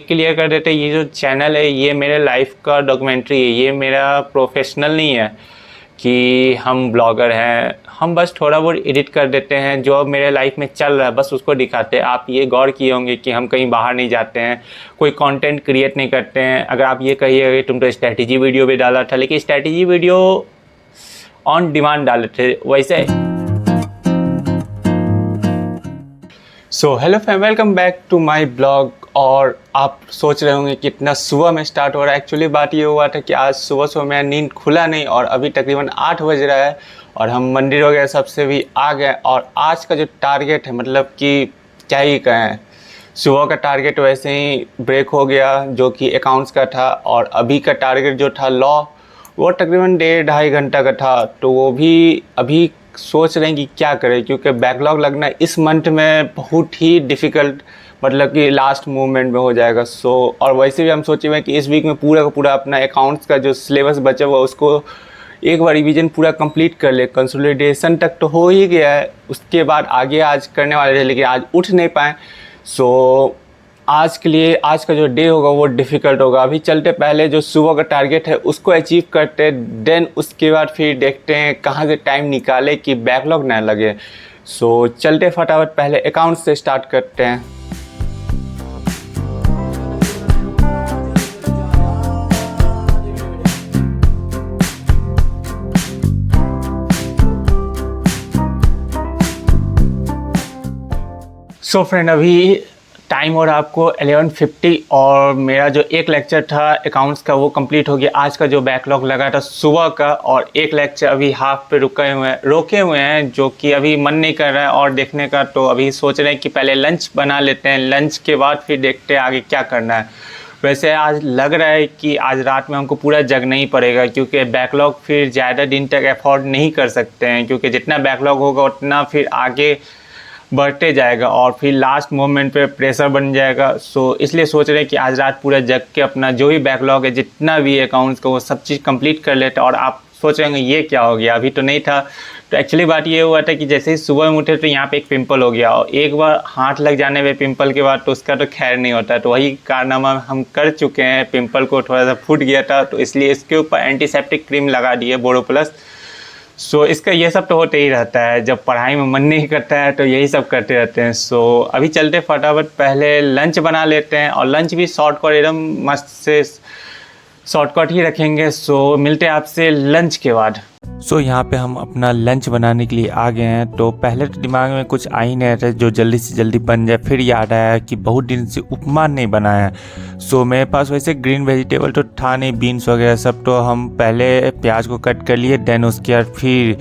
Clear कर देते हैं, ये जो चैनल है ये मेरे लाइफ का डॉक्यूमेंट्री है, ये मेरा प्रोफेशनल नहीं है कि हम ब्लॉगर हैं। हम बस थोड़ा बहुत एडिट कर देते हैं, जो मेरे लाइफ में चल रहा है बस उसको दिखाते हैं। आप ये गौर किए होंगे कि हम कहीं बाहर नहीं जाते हैं, कोई कंटेंट क्रिएट नहीं करते हैं। अगर आप ये कहिए तुम तो स्ट्रैटेजी वीडियो भी डाला था, लेकिन स्ट्रैटेजी वीडियो ऑन डिमांड डाले थे वैसे। So hello fam, welcome back to my blog. और आप सोच रहे होंगे कितना सुबह में स्टार्ट हो रहा है। एक्चुअली बात ये हुआ था कि आज सुबह मेरा नींद खुला नहीं और अभी तकरीबन 8 बज रहा है और हम मंदिर वगैरह सबसे भी आ गए। और आज का जो टारगेट है, मतलब कि क्या ही कहें, सुबह का टारगेट वैसे ही ब्रेक हो गया जो कि अकाउंट्स का था। और अभी का टारगेट जो था लॉ, वो तकरीबन 1.5 घंटा का था। तो वो भी अभी सोच रहे हैं कि क्या करें, क्योंकि बैकलॉग लगना इस मंथ में बहुत ही डिफ़िकल्ट, मतलब कि लास्ट मोमेंट में हो जाएगा। और वैसे भी हम सोचे हुए हैं कि इस वीक में पूरा का पूरा अपना अकाउंट्स का जो सिलेबस बचा हुआ उसको एक बार रिवीजन पूरा कंप्लीट कर ले। कंसोलिडेशन तक तो हो ही गया है, उसके बाद आगे आज करने वाले थे लेकिन आज उठ नहीं पाए। आज के लिए आज का जो डे होगा वो डिफ़िकल्ट होगा। अभी चलते पहले जो सुबह का टारगेट है उसको अचीव करते, देन उसके बाद फिर देखते हैं कहाँ से टाइम निकाले कि बैकलॉग ना लगे। चलते फटाफट पहले अकाउंट से स्टार्ट करते हैं। फ्रेंड, अभी टाइम हो रहा है आपको 11:50 और मेरा जो एक लेक्चर था अकाउंट्स का वो कंप्लीट हो गया। आज का जो बैकलॉग लगा था सुबह का, और एक लेक्चर अभी हाफ पे रोके हुए हैं जो कि अभी मन नहीं कर रहा है और देखने का। तो अभी सोच रहे हैं कि पहले लंच बना लेते हैं, लंच के बाद फिर देखते हैं आगे क्या करना है। वैसे आज लग रहा है कि आज रात में हमको पूरा जगना ही पड़ेगा, क्योंकि बैकलॉग फिर ज़्यादा दिन तक अफोर्ड नहीं कर सकते हैं, क्योंकि जितना बैकलॉग होगा उतना फिर आगे बढ़ते जाएगा और फिर लास्ट मोमेंट पे प्रेशर बन जाएगा। इसलिए सोच रहे हैं कि आज रात पूरा जग के अपना जो भी बैकलॉग है, जितना भी अकाउंट्स का, वो सब चीज़ कंप्लीट कर लेते। और आप सोच रहे होंगे ये क्या हो गया, अभी तो नहीं था। तो एक्चुअली बात ये हुआ था कि जैसे ही सुबह में उठे तो यहाँ पे एक पिंपल हो गया, और एक बार हाथ लग जाने में पिंपल के बाद तो उसका तो खैर नहीं होता। तो वही कारनामा हम कर चुके हैं, पिंपल को थोड़ा सा फूट गया था तो इसलिए इसके ऊपर एंटीसेप्टिक क्रीम लगा दी है, बोरोप्लस। इसका ये सब तो होते ही रहता है, जब पढ़ाई में मन नहीं करता है तो यही सब करते रहते हैं। अभी चलते फटाफट पहले लंच बना लेते हैं, और लंच भी शॉर्टकट एकदम मस्त से शॉर्टकट ही रखेंगे। मिलते हैं आपसे लंच के बाद। यहाँ पे हम अपना लंच बनाने के लिए आ गए हैं। तो पहले तो दिमाग में कुछ आ ही नहीं रहा जो जल्दी से जल्दी बन जाए, फिर याद आया कि बहुत दिन से उपमा नहीं बनाया है। मेरे पास वैसे ग्रीन वेजिटेबल तो था नहीं, बीन्स वगैरह सब। तो हम पहले प्याज को कट कर लिए, देन उसके बाद फिर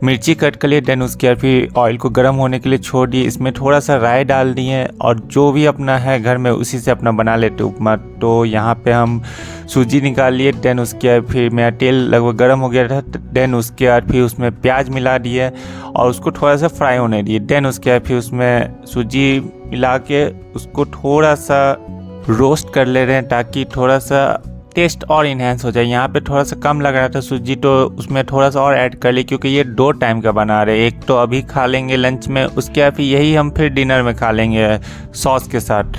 मिर्ची कट कर लिए, देन उसके बाद फिर ऑयल को गर्म होने के लिए छोड़ दिए। इसमें थोड़ा सा राई डाल दिए और जो भी अपना है घर में उसी से अपना बना लेते उपमा। तो यहाँ पे हम सूजी निकाल लिए, देन उसके बाद फिर मेरा तेल लगभग गर्म हो गया था, देन उसके बाद फिर उसमें प्याज मिला दिए और उसको थोड़ा सा फ्राई होने दिए। देन उसके बाद फिर उसमें सूजी मिला के उसको थोड़ा सा रोस्ट कर ले रहे हैं ताकि थोड़ा सा टेस्ट और इन्हेंस हो जाए। यहाँ पे थोड़ा सा कम लग रहा था सूजी, तो उसमें थोड़ा सा और ऐड कर ली, क्योंकि ये 2 टाइम का बना रहे। एक तो अभी खा लेंगे लंच में, उसके बाद फिर यही हम फिर डिनर में खा लेंगे सॉस के साथ।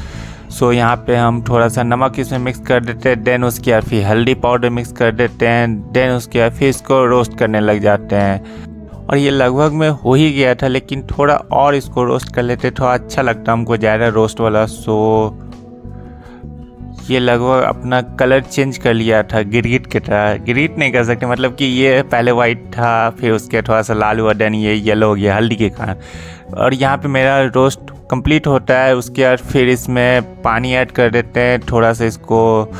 यहाँ पे हम थोड़ा सा नमक इसमें मिक्स कर देते हैं, देन उसके बाद फिर हल्दी पाउडर मिक्स कर देते हैं, देन उसके बाद फिर इसको रोस्ट करने लग जाते हैं। और ये लगभग में हो ही गया था, लेकिन थोड़ा और इसको रोस्ट कर लेते थोड़ा अच्छा लगता हमको ज़्यादा रोस्ट वाला। ये लगभग अपना कलर चेंज कर लिया था, गिरगिट की तरह। गिरगिट नहीं कर सकते, मतलब कि ये पहले वाइट था, फिर उसके थोड़ा सा लाल हुआ, देन ये येलो हो गया हल्दी के कारण। और यहाँ पे मेरा रोस्ट कंप्लीट होता है, उसके बाद फिर इसमें पानी ऐड कर देते हैं थोड़ा सा, इसको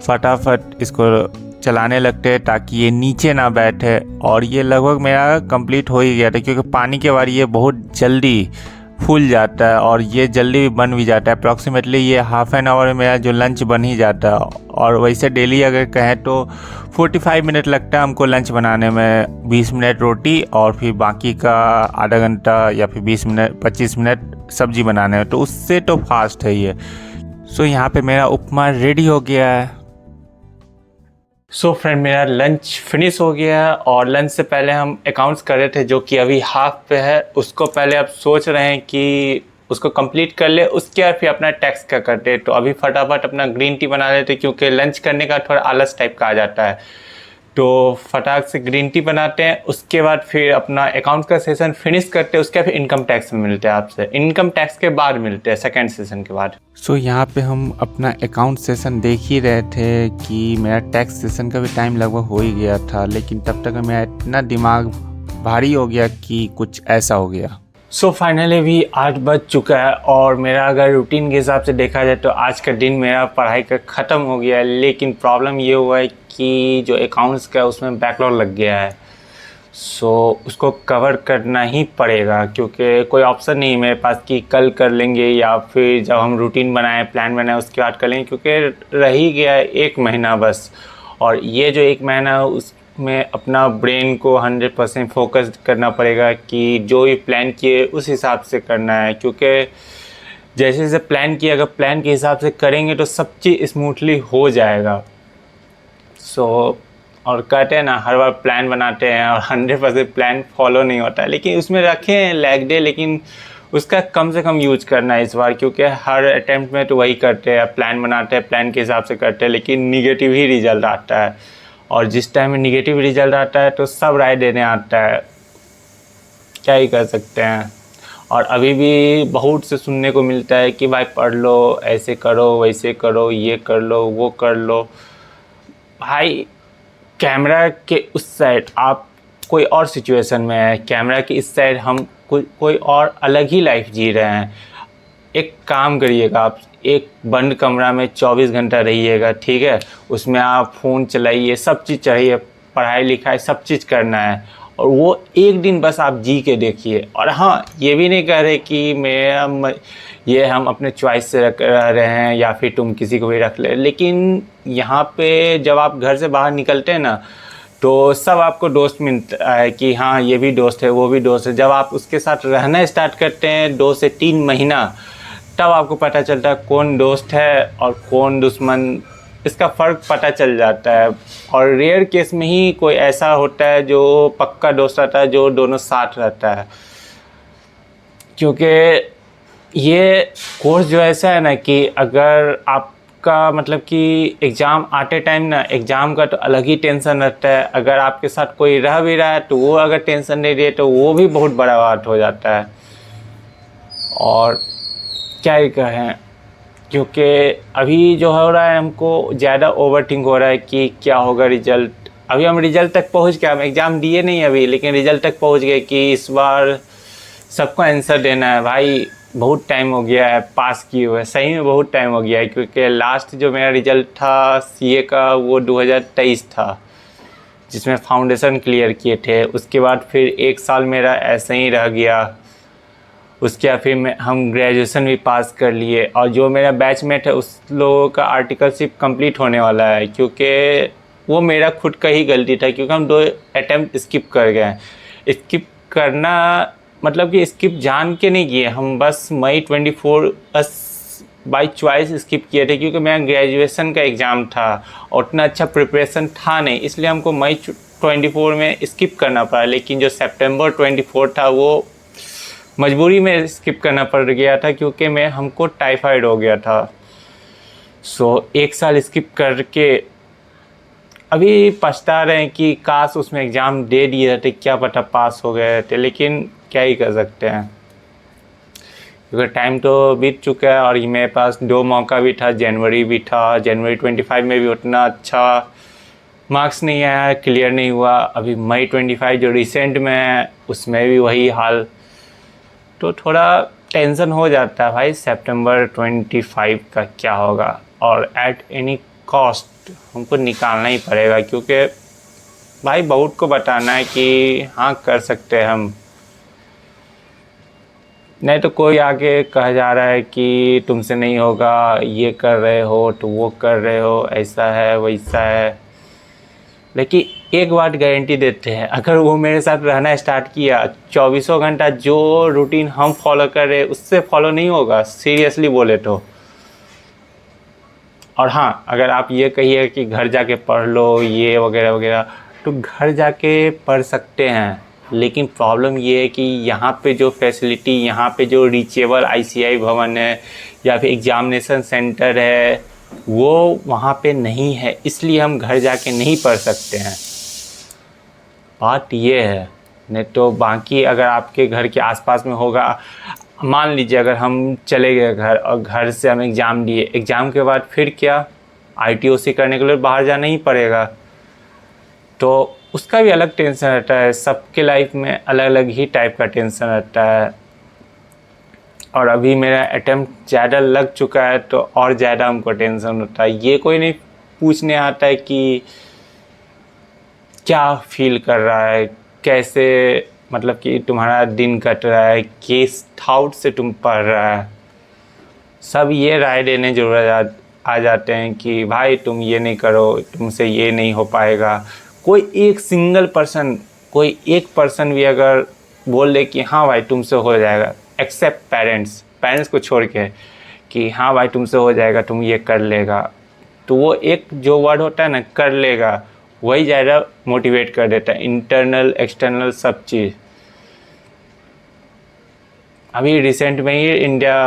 फटाफट इसको चलाने लगते हैं ताकि ये नीचे ना बैठे। और ये लगभग मेरा कंप्लीट हो ही गया था, क्योंकि पानी के बाद ये बहुत जल्दी फूल जाता है और ये जल्दी बन भी जाता है। अप्रॉक्सीमेटली ये हाफ एन आवर में मेरा जो लंच बन ही जाता है। और वैसे डेली अगर कहें तो 45 मिनट लगता है हमको लंच बनाने में, 20 मिनट रोटी और फिर बाकी का आधा घंटा या फिर 25 मिनट सब्जी बनाने में। तो उससे तो फास्ट है ये। यहाँ पे मेरा उपमा रेडी हो गया है। फ्रेंड, मेरा लंच फिनिश हो गया है और लंच से पहले हम अकाउंट्स कर रहे थे जो कि अभी हाफ पे है। उसको पहले अब सोच रहे हैं कि उसको कंप्लीट कर ले, उसके बाद फिर अपना टैक्स का करते। तो अभी फटाफट अपना ग्रीन टी बना लेते, क्योंकि लंच करने का थोड़ा आलस टाइप का आ जाता है। तो फटाक से ग्रीन टी बनाते हैं, उसके बाद फिर अपना अकाउंट का सेशन फिनिश करते हैं, उसके बाद फिर इनकम टैक्स में मिलते हैं आपसे, इनकम टैक्स के बाद मिलते हैं सेकेंड सेशन के बाद। सो यहाँ पे हम अपना अकाउंट सेशन देख ही रहे थे कि मेरा टैक्स सेशन का भी टाइम लगभग हो ही गया था, लेकिन तब तक मेरा इतना दिमाग भारी हो गया कि कुछ ऐसा हो गया। सो फाइनली भी 8 बज चुका है, और मेरा अगर रूटीन के हिसाब से देखा जाए तो आज का दिन मेरा पढ़ाई का ख़त्म हो गया है। लेकिन प्रॉब्लम ये हुआ है कि जो अकाउंट्स का उसमें बैकलॉग लग गया है। सो उसको कवर करना ही पड़ेगा, क्योंकि कोई ऑप्शन नहीं है मेरे पास कि कल कर लेंगे या फिर जब हम रूटीन बनाएं, प्लान बनाएं, उसके बाद कर लेंगे, क्योंकि रह ही गया है 1 महीना बस। और ये जो 1 महीना है उसमें अपना ब्रेन को 100% फोकस करना पड़ेगा कि जो भी प्लान किए उस हिसाब से करना है, क्योंकि जैसे जैसे प्लान किया, अगर प्लान के हिसाब से करेंगे तो सब चीज़ स्मूथली हो जाएगा। सो और कहते हैं ना, हर बार प्लान बनाते हैं और 100% प्लान फॉलो नहीं होता है, लेकिन उसमें रखे हैं लेग डे, लेकिन उसका कम से कम यूज करना है इस बार, क्योंकि हर अटेम्प्ट में तो वही करते हैं, प्लान बनाते हैं, प्लान के हिसाब से करते हैं, लेकिन निगेटिव ही रिजल्ट आता है। और जिस टाइम में निगेटिव रिजल्ट आता है तो सब राय देने आता है, क्या ही कर सकते हैं। और अभी भी बहुत से सुनने को मिलता है कि भाई पढ़ लो, ऐसे करो, वैसे करो, ये कर लो, वो कर लो। भाई कैमरा के उस साइड आप कोई और सिचुएशन में है, कैमरा के इस साइड हम कोई और अलग ही लाइफ जी रहे हैं। एक काम करिएगा, आप एक बंद कमरा में 24 घंटा रहिएगा, ठीक है, उसमें आप फ़ोन चलाइए, सब चीज़ चाहिए, पढ़ाई लिखाई सब चीज़ करना है, और वो एक दिन बस आप जी के देखिए। और हाँ, ये भी नहीं कह रहे कि ये हम अपने चॉइस से रह रहे हैं या फिर तुम किसी को भी रख ले, लेकिन यहाँ पे जब आप घर से बाहर निकलते हैं ना, तो सब आपको दोस्त मिलता है कि हाँ ये भी दोस्त है, वो भी दोस्त है। जब आप उसके साथ रहना स्टार्ट करते हैं 2 से 3 महीना, तब आपको पता चलता है कौन दोस्त है और कौन दुश्मन, इसका फ़र्क पता चल जाता है। और रेयर केस में ही कोई ऐसा होता है जो पक्का दोस्त रहता है, जो दोनों साथ रहता है। क्योंकि ये कोर्स जो ऐसा है ना कि अगर आपका मतलब कि एग्ज़ाम आते टाइम ना, एग्ज़ाम का तो अलग ही टेंशन रहता है, अगर आपके साथ कोई रह भी रहा है तो वो अगर टेंशन नहीं दे तो वो भी बहुत बड़ा बात हो जाता है। और क्या ही कहें, क्योंकि अभी जो हो रहा है हमको ज़्यादा ओवरथिंक हो रहा है कि क्या होगा रिज़ल्ट। अभी हम रिज़ल्ट तक पहुंच गए, हम एग्ज़ाम दिए नहीं अभी, लेकिन रिज़ल्ट तक पहुंच गए कि इस बार सबको आंसर देना है। भाई बहुत टाइम हो गया है पास किए हुए, सही में बहुत टाइम हो गया है, क्योंकि लास्ट जो मेरा रिज़ल्ट था सीए का वो 2023 था, जिसमें फाउंडेशन क्लियर किए थे। उसके बाद फिर 1 साल मेरा ऐसे ही रह गया, उसके बाद फिर हम ग्रेजुएशन भी पास कर लिए। और जो मेरा बैचमेट है उस लोगों का आर्टिकलशिप कंप्लीट होने वाला है, क्योंकि वो मेरा खुद का ही गलती था, क्योंकि हम 2 अटैम्प्ट स्किप कर गए। स्किप करना मतलब कि स्किप जान के नहीं किए हम, बस मई 24 बस बाई चॉइस स्किप किए थे, क्योंकि मेरा ग्रेजुएशन का एग्ज़ाम था और उतना अच्छा प्रिपरेशन था नहीं, इसलिए हमको मई 24 में स्किप करना पड़ा। लेकिन जो सितंबर 24 था वो मजबूरी में स्किप करना पड़ गया था, क्योंकि हमको टाइफाइड हो गया था। सो 1 साल स्किप करके अभी पछता रहे हैं कि काश उसमें एग्ज़ाम दे दिए रहते, क्या पता पास हो गए थे, लेकिन क्या ही कर सकते हैं, क्योंकि टाइम तो बीत चुका है। और ये मेरे पास 2 मौका भी था, जनवरी भी था, जनवरी 25 में भी उतना अच्छा मार्क्स नहीं आया, क्लियर नहीं हुआ। अभी मई 25 जो रिसेंट में है उसमें भी वही हाल, तो थोड़ा टेंशन हो जाता है भाई सितंबर 25 का क्या होगा। और एट एनी कॉस्ट हमको निकालना ही पड़ेगा, क्योंकि भाई बहुत को बताना है कि हाँ कर सकते हैं हम, नहीं तो कोई आके कह जा रहा है कि तुमसे नहीं होगा, ये कर रहे हो तो वो कर रहे हो, ऐसा है वैसा है। लेकिन एक बात गारंटी देते हैं, अगर वो मेरे साथ रहना स्टार्ट किया 24 घंटा, जो रूटीन हम फॉलो कर रहे हैं उससे फॉलो नहीं होगा, सीरियसली बोले तो। और हाँ, अगर आप ये कहिए कि घर जाके पढ़ लो ये वगैरह वगैरह, तो घर जाके पढ़ सकते हैं, लेकिन प्रॉब्लम ये है कि यहाँ पे जो फैसिलिटी, यहाँ पे जो रीचेबल ICI भवन है या फिर एग्जामिनेशन सेंटर है वो वहाँ पे नहीं है, इसलिए हम घर जाके नहीं पढ़ सकते हैं। बात ये है। नहीं तो बाकी अगर आपके घर के आसपास में होगा, मान लीजिए अगर हम चले गए घर और घर से हम एग्ज़ाम दिए, एग्ज़ाम के बाद फिर क्या ITOC करने के लिए बाहर जाना ही पड़ेगा, तो उसका भी अलग टेंशन रहता है। सबके लाइफ में अलग अलग ही टाइप का टेंशन रहता है। और अभी मेरा अटेम्प्ट ज़्यादा लग चुका है तो और ज़्यादा हमको टेंशन होता है। ये कोई नहीं पूछने आता है कि क्या फील कर रहा है, कैसे मतलब कि तुम्हारा दिन कट रहा है, किस थाउट से तुम पढ़ रहा है। सब ये राय देने जरूर आ जाते हैं कि भाई तुम ये नहीं करो, तुमसे ये नहीं हो पाएगा। कोई एक सिंगल पर्सन, कोई एक पर्सन भी अगर बोल दे कि हाँ भाई तुमसे हो जाएगा, एक्सेप्ट पेरेंट्स को छोड़ के, कि हाँ भाई तुमसे हो जाएगा, तुम ये कर लेगा, तो वो एक जो वर्ड होता है ना, कर लेगा, वही ज़्यादा मोटिवेट कर देता है, इंटरनल एक्सटर्नल सब चीज़। अभी रिसेंट में ही इंडिया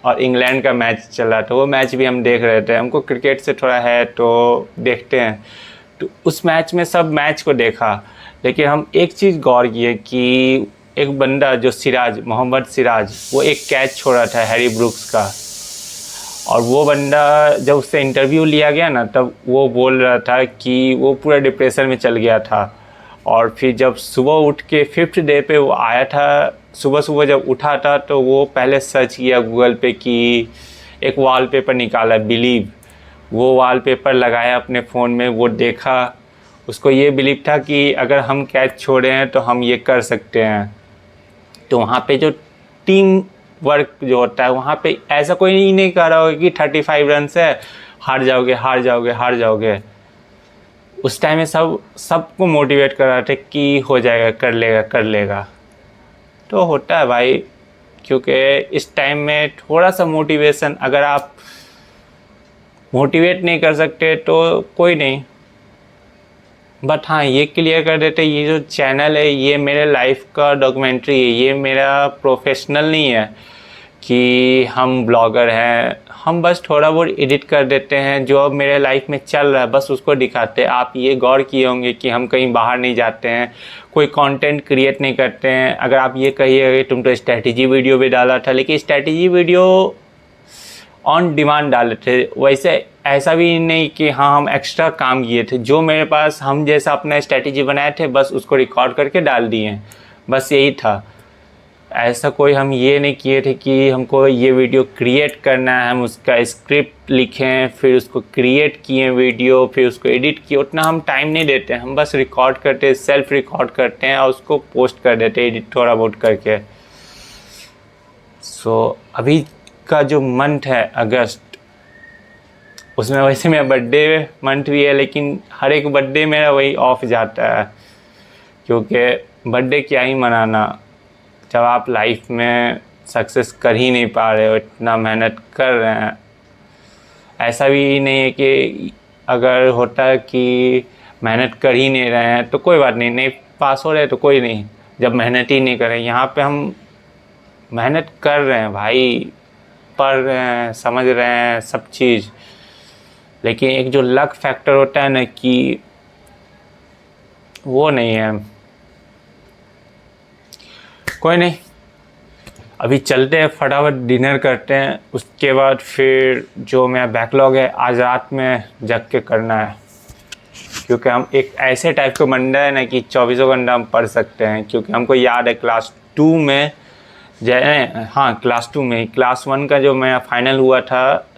और इंग्लैंड का मैच चला, तो वो मैच भी हम देख रहे थे। हमको क्रिकेट से थोड़ा है तो देखते हैं, तो उस मैच में सब मैच को देखा, लेकिन हम एक चीज़ गौर किए कि एक बंदा जो मोहम्मद सिराज, वो एक कैच छोड़ा था हैरी ब्रुक्स का, और वो बंदा जब उससे इंटरव्यू लिया गया ना, तब वो बोल रहा था कि वो पूरा डिप्रेशन में चल गया था। और फिर जब सुबह उठ के 5th डे पे वो आया था, सुबह जब उठा था, तो वो पहले सर्च किया गूगल पे कि एक वॉलपेपर निकाला, बिलीव। वो वॉलपेपर लगाया अपने फ़ोन में, वो देखा, उसको ये बिलीव था कि अगर हम कैच छोड़े हैं तो हम ये कर सकते हैं। तो वहाँ पे जो टीम वर्क जो होता है, वहाँ पे ऐसा कोई नहीं कह रहा होगा कि 35 रन से हार जाओगे। उस टाइम में सबको मोटिवेट कर रहा था कि हो जाएगा, कर लेगा। तो होता है भाई, क्योंकि इस टाइम में थोड़ा सा मोटिवेशन, अगर आप मोटिवेट नहीं कर सकते तो कोई नहीं, बट हाँ ये क्लियर कर देते, ये जो चैनल है ये मेरे लाइफ का डॉक्यूमेंट्री है, ये मेरा प्रोफेशनल नहीं है कि हम ब्लॉगर हैं। हम बस थोड़ा बहुत एडिट कर देते हैं, जो अब मेरे लाइफ में चल रहा है बस उसको दिखाते हैं। आप ये गौर किए होंगे कि हम कहीं बाहर नहीं जाते हैं, कोई कंटेंट क्रिएट नहीं करते हैं। अगर आप ये कहिए तुम तो स्ट्रैटेजी वीडियो भी डाला था, लेकिन स्ट्रैटेजी वीडियो ऑन डिमांड डाले थे, वैसे ऐसा भी नहीं कि हाँ हम एक्स्ट्रा काम किए थे। जो मेरे पास हम जैसा अपना स्ट्रैटेजी बनाए थे बस उसको रिकॉर्ड करके डाल दिए, बस यही था। ऐसा कोई हम ये नहीं किए थे कि हमको ये वीडियो क्रिएट करना है, हम उसका स्क्रिप्ट लिखें, फिर उसको क्रिएट किए वीडियो, फिर उसको एडिट किए। उतना हम टाइम नहीं देते हैं, हम बस रिकॉर्ड करते हैं, सेल्फ रिकॉर्ड करते हैं और उसको पोस्ट कर देते हैं एडिट थोड़ा बहुत करके। सो अभी का जो मंथ है अगस्त, उसमें वैसे मेरा बर्थडे मंथ भी है, लेकिन हर एक बर्थडे मेरा वही ऑफ जाता है, क्योंकि बर्थडे क्या ही मनाना जब आप लाइफ में सक्सेस कर ही नहीं पा रहे हो, इतना मेहनत कर रहे हैं। ऐसा भी नहीं है कि अगर होता है कि मेहनत कर ही नहीं रहे हैं तो कोई बात नहीं पास हो रहे तो कोई नहीं, जब मेहनत ही नहीं करें। यहाँ पे हम मेहनत कर रहे हैं भाई, पढ़ रहे हैं, समझ रहे हैं सब चीज़, लेकिन एक जो लक फैक्टर होता है ना कि वो नहीं है। कोई नहीं, अभी चलते हैं, फटाफट डिनर करते हैं, उसके बाद फिर जो मेरा बैकलॉग है आज रात में जग के करना है, क्योंकि हम एक ऐसे टाइप का बंदा है ना कि 24 घंटा हम पढ़ सकते हैं। क्योंकि हमको याद है क्लास 2 में क्लास 2 में क्लास 1 का जो मेरा फाइनल हुआ था,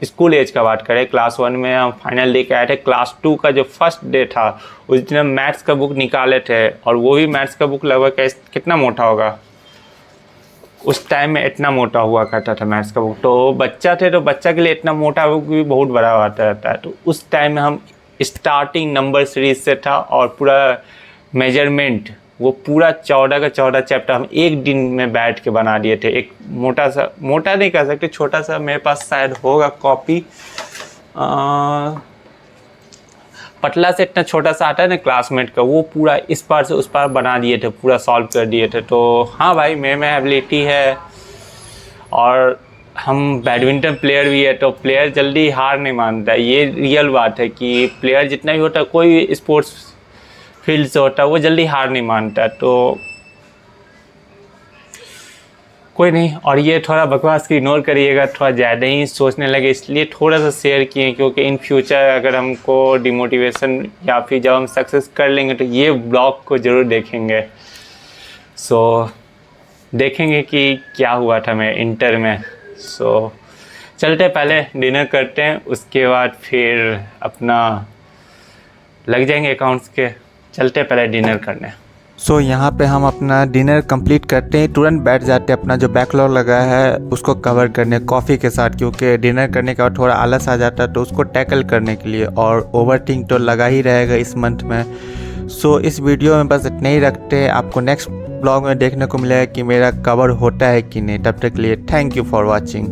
स्कूल एज का बात करें, क्लास 1 में हम फाइनल दे के आए थे। क्लास 2 का जो फर्स्ट डे था उस दिन हम मैथ्स का बुक निकाले थे, और वो भी मैथ्स का बुक लगभग कितना मोटा होगा, उस टाइम में इतना मोटा हुआ करता था मैथ्स का बुक। तो बच्चा थे तो बच्चा के लिए इतना मोटा बुक भी बहुत बड़ा आता रहता है। तो उस टाइम में हम स्टार्टिंग नंबर सीरीज से था, और पूरा मेजरमेंट वो पूरा 14 का 14 चैप्टर हम एक दिन में बैठ के बना दिए थे। एक मोटा नहीं कह सकते, छोटा सा मेरे पास शायद होगा कॉपी, पतला से इतना छोटा सा आता है ना क्लासमेट का, वो पूरा इस पार से उस पार बना दिए थे, पूरा सॉल्व कर दिए थे। तो हाँ भाई, मेरे में एबिलिटी है और हम बैडमिंटन प्लेयर भी है, तो प्लेयर जल्दी हार नहीं मानता है। ये रियल बात है कि प्लेयर जितना भी होता है, कोई भी स्पोर्ट्स फील्ड से होता है, वो जल्दी हार नहीं मानता है। तो कोई नहीं, और ये थोड़ा बकवास की इग्नोर करिएगा, थोड़ा ज़्यादा ही सोचने लगे इसलिए थोड़ा सा शेयर किए, क्योंकि इन फ्यूचर अगर हमको डिमोटिवेशन या फिर जब हम सक्सेस कर लेंगे तो ये ब्लॉग को ज़रूर देखेंगे। सो देखेंगे कि क्या हुआ था मैं इंटर में। सो चलते पहले डिनर करते हैं, उसके बाद फिर अपना लग जाएंगे अकाउंट्स के। चलते पहले डिनर करने। सो यहाँ पे हम अपना डिनर कंप्लीट करते हैं, तुरंत बैठ जाते हैं अपना जो बैकलॉग लगा है उसको कवर करने कॉफ़ी के साथ, क्योंकि डिनर करने के बाद थोड़ा आलस आ जाता है तो उसको टैकल करने के लिए, और ओवरथिंक तो लगा ही रहेगा इस मंथ में। सो इस वीडियो में बस इतना ही रखते हैं, आपको नेक्स्ट ब्लॉग में देखने को मिलेगा कि मेरा कवर होता है कि नहीं। तब तक के लिए थैंक यू फॉर वॉचिंग।